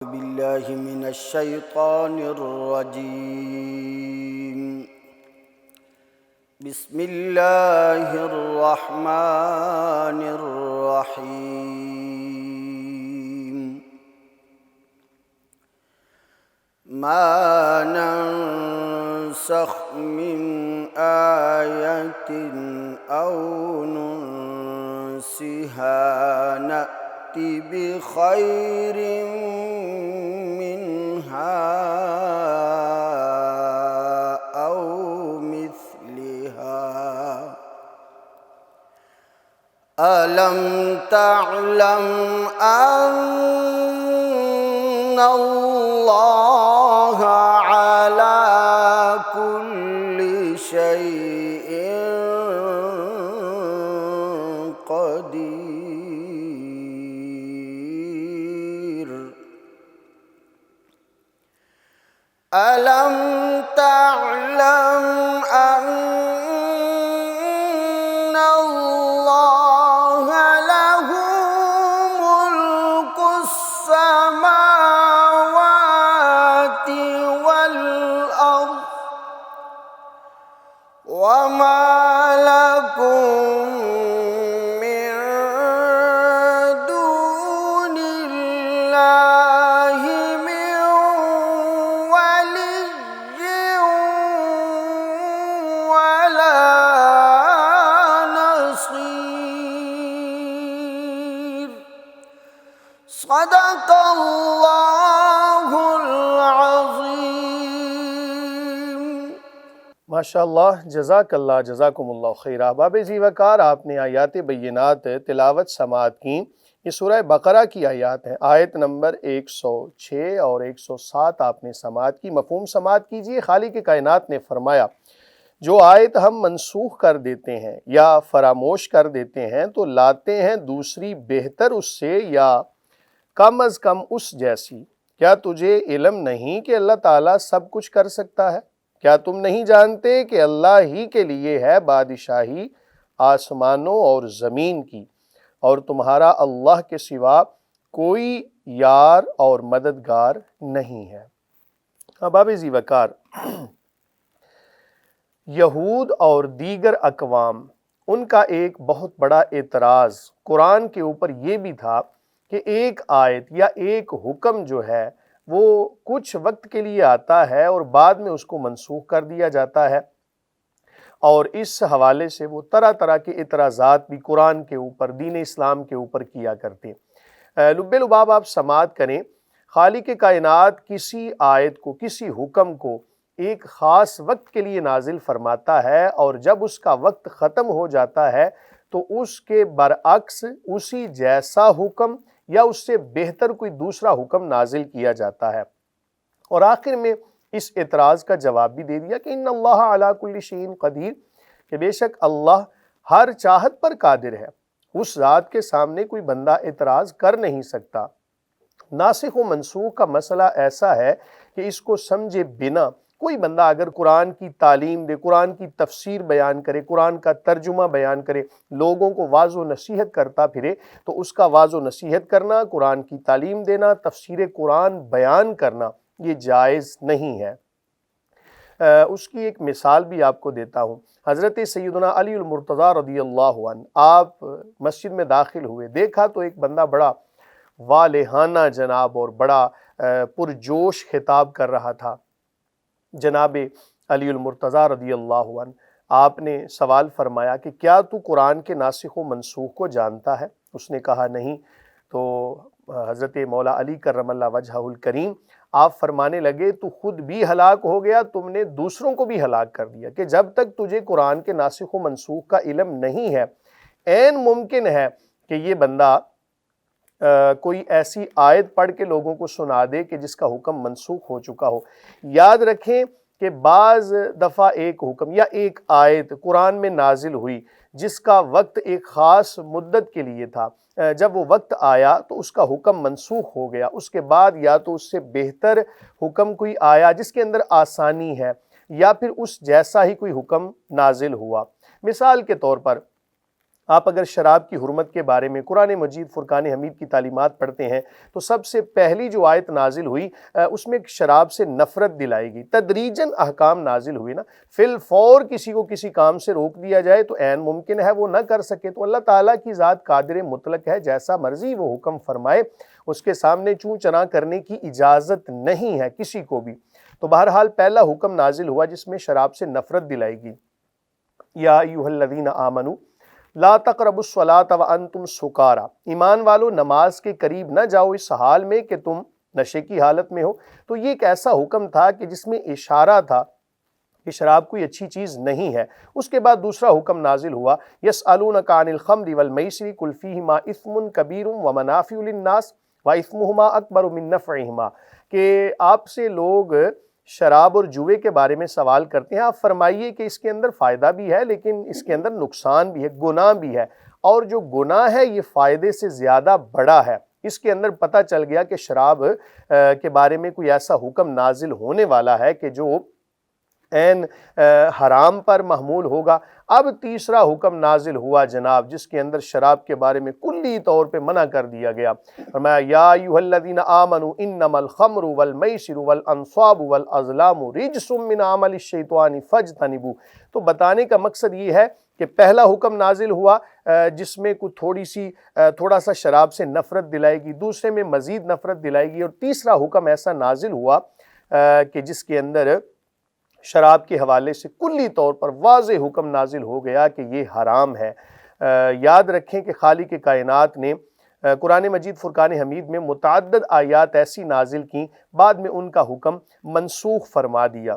بالله من الشيطان الرجيم. بسم الله الرحمن الرحيم. ما ننسخ من آية أو ننسها نأت بخير منها أو مثلها. ألم تعلم أن الله على كل شيء قدير. ألم تعلم أن الله له ملك السماوات والأرض وما لكم من دون الله من ولي ولا نصير. صدق اللہ العظیم. ماشاءاللہ، جزاک اللہ، جزاکم اللہ خیر. احباب ذی وقار، آپ نے آیات بینات تلاوت سماعت کی. یہ سورہ بقرہ کی آیات ہیں. آیت نمبر 106 اور 107 آپ نے سماعت کی. مفہوم سماعت کیجئے. خالق کائنات نے فرمایا جو آیت ہم منسوخ کر دیتے ہیں یا فراموش کر دیتے ہیں تو لاتے ہیں دوسری بہتر اس سے یا کم از کم اس جیسی. کیا تجھے علم نہیں کہ اللہ تعالیٰ سب کچھ کر سکتا ہے؟ کیا تم نہیں جانتے کہ اللہ ہی کے لیے ہے بادشاہی آسمانوں اور زمین کی، اور تمہارا اللہ کے سوا کوئی یار اور مددگار نہیں ہے. احباب ذی وقار، یہود اور دیگر اقوام، ان کا ایک بہت بڑا اعتراض قرآن کے اوپر یہ بھی تھا کہ ایک آیت یا ایک حکم جو ہے وہ کچھ وقت کے لیے آتا ہے اور بعد میں اس کو منسوخ کر دیا جاتا ہے، اور اس حوالے سے وہ طرح طرح کے اعتراضات بھی قرآن کے اوپر، دین اسلام کے اوپر کیا کرتے. لب لباب آپ سماعت کریں. خالق کائنات کسی آیت کو، کسی حکم کو ایک خاص وقت کے لیے نازل فرماتا ہے، اور جب اس کا وقت ختم ہو جاتا ہے تو اس کے برعکس اسی جیسا حکم یا اس سے بہتر کوئی دوسرا حکم نازل کیا جاتا ہے. اور آخر میں اس اعتراض کا جواب بھی دے دیا کہ ان اللہ علی کل شیء قدیر، کہ بے شک اللہ ہر چاہت پر قادر ہے. اس ذات کے سامنے کوئی بندہ اعتراض کر نہیں سکتا. ناسخ و منسوخ کا مسئلہ ایسا ہے کہ اس کو سمجھے بنا کوئی بندہ اگر قرآن کی تعلیم دے، قرآن کی تفسیر بیان کرے، قرآن کا ترجمہ بیان کرے، لوگوں کو واعظ و نصیحت کرتا پھرے، تو اس کا واعظ و نصیحت کرنا، قرآن کی تعلیم دینا، تفسیر قرآن بیان کرنا یہ جائز نہیں ہے. اس کی ایک مثال بھی آپ کو دیتا ہوں. حضرت سیدنا علی المرتضیٰ رضی اللہ عنہ، آپ مسجد میں داخل ہوئے، دیکھا تو ایک بندہ بڑا والہانہ جناب اور بڑا پرجوش خطاب کر رہا تھا جناب علی المرتضیٰ رضی اللہ عنہ. آپ نے سوال فرمایا کہ کیا تو قرآن کے ناسخ و منسوخ کو جانتا ہے؟ اس نے کہا نہیں. تو حضرت مولا علی کرم اللہ وجہہ الکریم آپ فرمانے لگے تو خود بھی ہلاک ہو گیا، تم نے دوسروں کو بھی ہلاک کر دیا. کہ جب تک تجھے قرآن کے ناسخ و منسوخ کا علم نہیں ہے، عین ممکن ہے کہ یہ بندہ کوئی ایسی آیت پڑھ کے لوگوں کو سنا دے کہ جس کا حکم منسوخ ہو چکا ہو. یاد رکھیں کہ بعض دفعہ ایک حکم یا ایک آیت قرآن میں نازل ہوئی جس کا وقت ایک خاص مدت کے لیے تھا، جب وہ وقت آیا تو اس کا حکم منسوخ ہو گیا. اس کے بعد یا تو اس سے بہتر حکم کوئی آیا جس کے اندر آسانی ہے، یا پھر اس جیسا ہی کوئی حکم نازل ہوا. مثال کے طور پر آپ اگر شراب کی حرمت کے بارے میں قرآن مجید فرقان حمید کی تعلیمات پڑھتے ہیں تو سب سے پہلی جو آیت نازل ہوئی اس میں شراب سے نفرت دلائی گئی، تدریجاً احکام نازل ہوئے نا، فی الفور کسی کو کسی کام سے روک دیا جائے تو عین ممکن ہے وہ نہ کر سکے، تو اللہ تعالیٰ کی ذات قادر مطلق ہے، جیسا مرضی وہ حکم فرمائے، اس کے سامنے چوں چرا کرنے کی اجازت نہیں ہے کسی کو بھی۔ تو بہرحال پہلا حکم نازل ہوا جس میں شراب سے نفرت دلائی گئی، یا ایھا الذین آمنوا لا تقربوا الصلاۃ وانتم سکارا، ایمان والو نماز کے قریب نہ جاؤ اس حال میں کہ تم نشے کی حالت میں ہو۔ تو یہ ایک ایسا حکم تھا کہ جس میں اشارہ تھا کہ شراب کوئی اچھی چیز نہیں ہے۔ اس کے بعد دوسرا حکم نازل ہوا، یسألونک عن الخمر والمیسر قل فیہما اثم کبیر ومنافع للناس واثمہما اکبر من نفعہما، کہ آپ سے لوگ شراب اور جوئے کے بارے میں سوال کرتے ہیں، آپ فرمائیے کہ اس کے اندر فائدہ بھی ہے لیکن اس کے اندر نقصان بھی ہے، گناہ بھی ہے، اور جو گناہ ہے یہ فائدے سے زیادہ بڑا ہے۔ اس کے اندر پتہ چل گیا کہ شراب کے بارے میں کوئی ایسا حکم نازل ہونے والا ہے کہ جو عین حرام پر محمول ہوگا۔ اب تیسرا حکم نازل ہوا جناب، جس کے اندر شراب کے بارے میں کلی طور پہ منع کر دیا گیا، فرمایا یا ایھا الذین آمنوا انما الخمر والمیسر والانصاب والازلام رجس من عمل الشیطان فاجتنبوہ۔ تو بتانے کا مقصد یہ ہے کہ پہلا حکم نازل ہوا جس میں تھوڑا سا شراب سے نفرت دلائے گی، دوسرے میں مزید نفرت دلائے گی، اور تیسرا حکم ایسا نازل ہوا کہ جس کے اندر شراب کے حوالے سے کلی طور پر واضح حکم نازل ہو گیا کہ یہ حرام ہے۔ یاد رکھیں کہ خالق کائنات نے قرآن مجید فرقان حمید میں متعدد آیات ایسی نازل کیں، بعد میں ان کا حکم منسوخ فرما دیا۔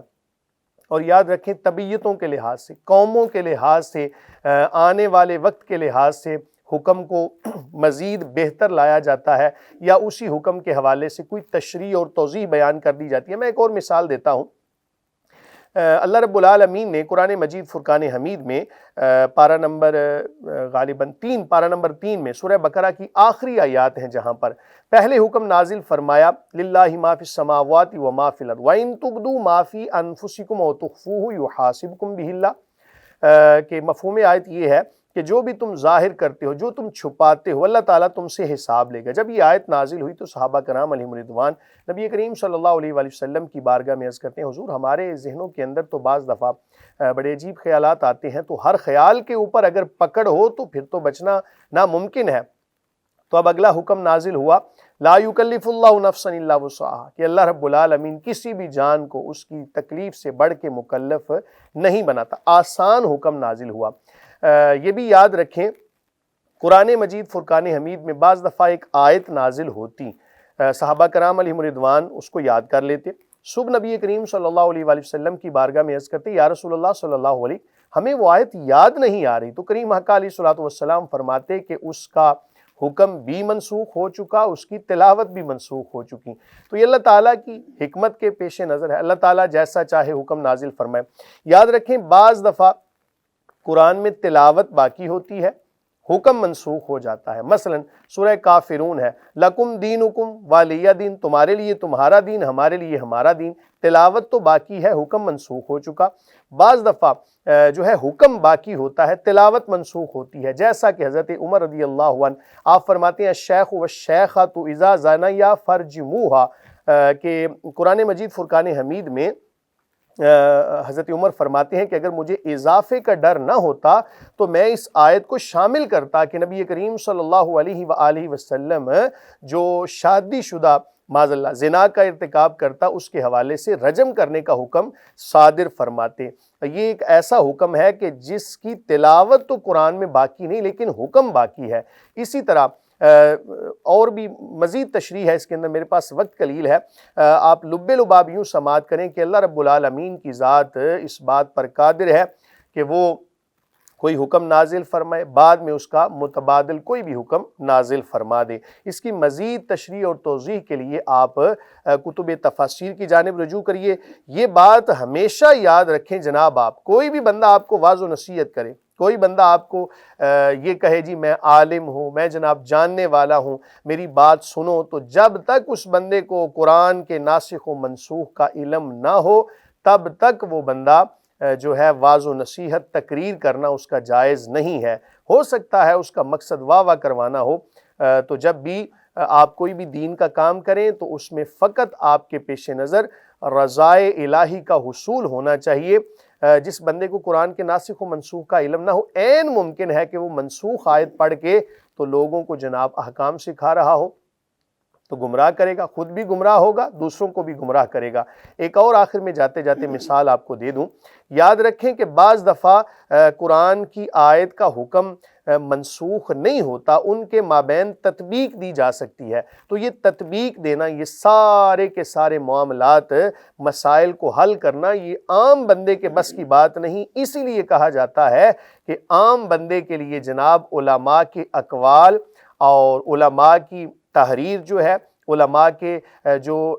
اور یاد رکھیں طبیعتوں کے لحاظ سے، قوموں کے لحاظ سے، آنے والے وقت کے لحاظ سے حکم کو مزید بہتر لایا جاتا ہے، یا اسی حکم کے حوالے سے کوئی تشریح اور توضیح بیان کر دی جاتی ہے۔ میں ایک اور مثال دیتا ہوں۔ اللہ رب العالمین نے قرآن مجید فرقان حمید میں پارہ نمبر غالباً 3 میں سورہ بقرہ کی آخری آیات ہیں جہاں پر پہلے حکم نازل فرمایا للہ ما فی السماوات وما فی الارض وَإِن تُبْدُوا مَا فِي أَنفُسِكُمْ أَوْ تُخْفُوهُ يُحَاسِبْكُم بِهِ اللَّهُ، کہ مفہوم آیت یہ ہے کہ جو بھی تم ظاہر کرتے ہو، جو تم چھپاتے ہو، اللہ تعالیٰ تم سے حساب لے گا۔ جب یہ آیت نازل ہوئی تو صحابہ کرام علیہم رضوان نبی کریم صلی اللہ علیہ وآلہ وسلم کی بارگاہ میں عرض کرتے ہیں، حضور ہمارے ذہنوں کے اندر تو بعض دفعہ بڑے عجیب خیالات آتے ہیں، تو ہر خیال کے اوپر اگر پکڑ ہو تو پھر تو بچنا ناممکن ہے۔ تو اب اگلا حکم نازل ہوا لا یکلف اللہ نفسا الا وسعہا، کہ اللہ رب العالمین کسی بھی جان کو اس کی تکلیف سے بڑھ کے مکلف نہیں بناتا، آسان حکم نازل ہوا۔ یہ بھی یاد رکھیں قرآن مجید فرقان حمید میں بعض دفعہ ایک آیت نازل ہوتی، صحابہ کرام علیہم رضوان اس کو یاد کر لیتے، صبح نبی کریم صلی اللہ علیہ وآلہ وسلم کی بارگاہ میں عرض کرتے یا رسول اللہ صلی اللہ علیہ، ہمیں وہ آیت یاد نہیں آ رہی، تو کریم حق علیہ الصلوۃ والسلام فرماتے کہ اس کا حکم بھی منسوخ ہو چکا، اس کی تلاوت بھی منسوخ ہو چکی۔ تو یہ اللہ تعالیٰ کی حکمت کے پیش نظر ہے، اللہ تعالیٰ جیسا چاہے حکم نازل فرمائے۔ یاد رکھیں بعض دفعہ قرآن میں تلاوت باقی ہوتی ہے، حکم منسوخ ہو جاتا ہے۔ مثلا سورہ کافرون ہے، لکم دینکم ولی دین، تمہارے لیے تمہارا دین، ہمارے لیے ہمارا دین، تلاوت تو باقی ہے، حکم منسوخ ہو چکا۔ بعض دفعہ جو ہے حکم باقی ہوتا ہے، تلاوت منسوخ ہوتی ہے، جیسا کہ حضرت عمر رضی اللہ عنہ آپ فرماتے ہیں الشیخ والشیخۃ اذا زنیا فرجموہا، کہ قرآن مجید فرقان حمید میں حضرت عمر فرماتے ہیں کہ اگر مجھے اضافے کا ڈر نہ ہوتا تو میں اس آیت کو شامل کرتا کہ نبی کریم صلی اللہ علیہ وآلہ وسلم جو شادی شدہ معاذ اللہ زنا کا ارتکاب کرتا اس کے حوالے سے رجم کرنے کا حکم صادر فرماتے۔ یہ ایک ایسا حکم ہے کہ جس کی تلاوت تو قرآن میں باقی نہیں لیکن حکم باقی ہے۔ اسی طرح اور بھی مزید تشریح ہے اس کے اندر، میرے پاس وقت قلیل ہے، آپ لب لباب یوں سماعت کریں کہ اللہ رب العالمین کی ذات اس بات پر قادر ہے کہ وہ کوئی حکم نازل فرمائے، بعد میں اس کا متبادل کوئی بھی حکم نازل فرما دے۔ اس کی مزید تشریح اور توضیح کے لیے آپ کتب تفاسیر کی جانب رجوع کریے۔ یہ بات ہمیشہ یاد رکھیں جناب، آپ کوئی بھی بندہ آپ کو واعظ و نصیحت کرے، کوئی بندہ آپ کو یہ کہے جی میں عالم ہوں، میں جناب جاننے والا ہوں، میری بات سنو، تو جب تک اس بندے کو قرآن کے ناسخ و منسوخ کا علم نہ ہو تب تک وہ بندہ جو ہے واعظ و نصیحت تقریر کرنا اس کا جائز نہیں ہے۔ ہو سکتا ہے اس کا مقصد واہ واہ کروانا ہو، تو جب بھی آپ کوئی بھی دین کا کام کریں تو اس میں فقط آپ کے پیش نظر رضائے الہی کا حصول ہونا چاہیے۔ جس بندے کو قرآن کے ناسخ و منسوخ کا علم نہ ہو، عین ممکن ہے کہ وہ منسوخ آیت پڑھ کے تو لوگوں کو جناب احکام سکھا رہا ہو، تو گمراہ کرے گا، خود بھی گمراہ ہوگا، دوسروں کو بھی گمراہ کرے گا۔ ایک اور آخر میں جاتے جاتے مثال آپ کو دے دوں، یاد رکھیں کہ بعض دفعہ قرآن کی آیت کا حکم منسوخ نہیں ہوتا، ان کے مابین تطبیق دی جا سکتی ہے، تو یہ تطبیق دینا، یہ سارے کے سارے معاملات، مسائل کو حل کرنا، یہ عام بندے کے بس کی بات نہیں۔ اسی لیے کہا جاتا ہے کہ عام بندے کے لیے جناب علماء کے اقوال اور علماء کی تحریر جو ہے، علماء کے جو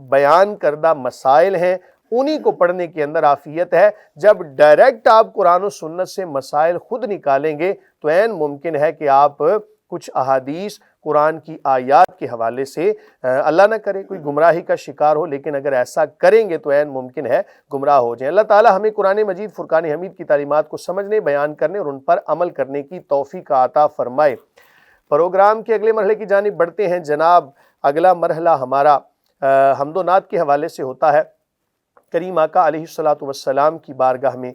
بیان کردہ مسائل ہیں، انہی کو پڑھنے کے اندر عافیت ہے۔ جب ڈائریکٹ آپ قرآن و سنت سے مسائل خود نکالیں گے تو عین ممکن ہے کہ آپ کچھ احادیث قرآن کی آیات کے حوالے سے، اللہ نہ کرے کوئی گمراہی کا شکار ہو، لیکن اگر ایسا کریں گے تو عین ممکن ہے گمراہ ہو جائیں۔ اللہ تعالی ہمیں قرآن مجید فرقان حمید کی تعلیمات کو سمجھنے، بیان کرنے اور ان پر عمل کرنے کی توفیق عطا فرمائے۔ پروگرام کے اگلے مرحلے کی جانب بڑھتے ہیں جناب۔ اگلا مرحلہ ہمارا حمد و نعت کے حوالے سے ہوتا ہے۔ کریم آقا علیہ الصلوۃ والسلام کی بارگاہ میں